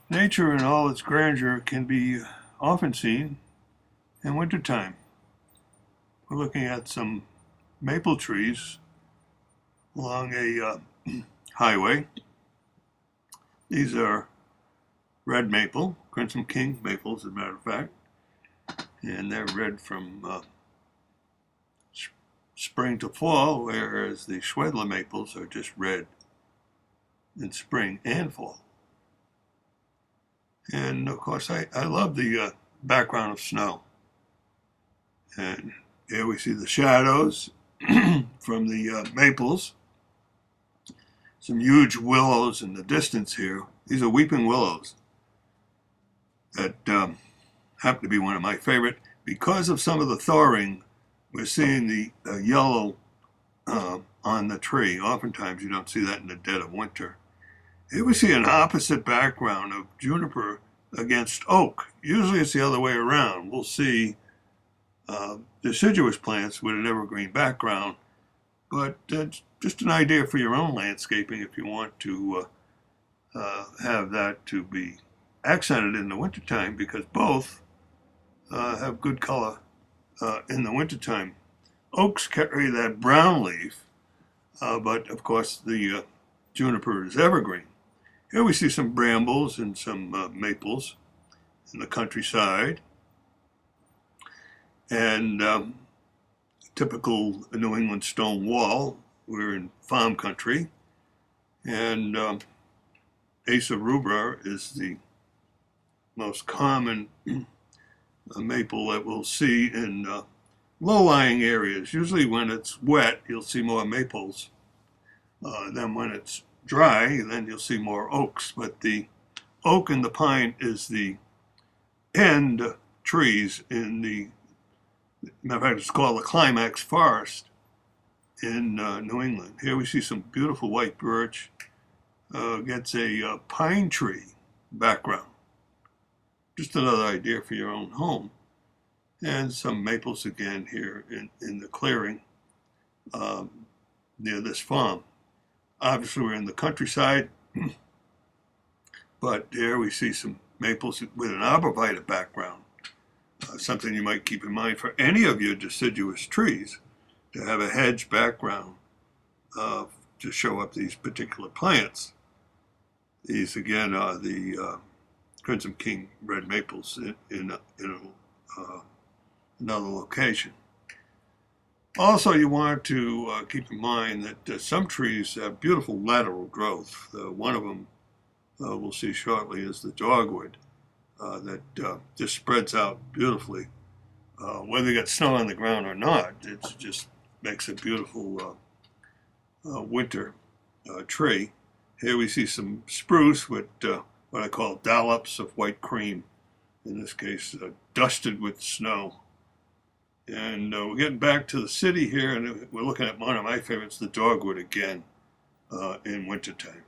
Nature in all its grandeur can be often seen in wintertime. We're looking at some maple trees along a highway. These are red maple, Crimson King maples, as a matter of fact, and they're red from spring to fall, whereas the Schwedler maples are just red in spring and fall. And of course, I love the background of snow. And here we see the shadows from the maples. Some huge willows in the distance here. These are weeping willows that happen to be one of my favorite. Because of some of the thawing, we're seeing the yellow on the tree. Oftentimes you don't see that in the dead of winter. Here we see an opposite background of juniper against oak. Usually it's the other way around. We'll see deciduous plants with an evergreen background, but just an idea for your own landscaping if you want to have that to be accented in the wintertime, because both have good color in the wintertime. Oaks carry that brown leaf, but of course the juniper is evergreen. Here we see some brambles and some maples in the countryside. And typical New England stone wall. We're in farm country. And Acer rubra is the most common maple that we'll see in low-lying areas. Usually when it's wet, you'll see more maples. Then when it's dry, then you'll see more oaks. But the oak and the pine is the end trees in the, matter of fact, it's called the climax forest in New England. Here we see some beautiful white birch against a pine tree background. Just another idea for your own home. And some maples again here in the clearing near this farm. Obviously we're in the countryside, but here we see some maples with an arborvitae background. Something you might keep in mind for any of your deciduous trees, to have a hedge background to show up these particular plants. These again are the Crimson King red maples in another location. Also, you want to keep in mind that some trees have beautiful lateral growth. One of them we'll see shortly is the dogwood that just spreads out beautifully. Whether you get snow on the ground or not, it just makes a beautiful winter tree. Here we see some spruce with what I call dollops of white cream, in this case dusted with snow. And we're getting back to the city here, and we're looking at one of my favorites, the dogwood again, in wintertime.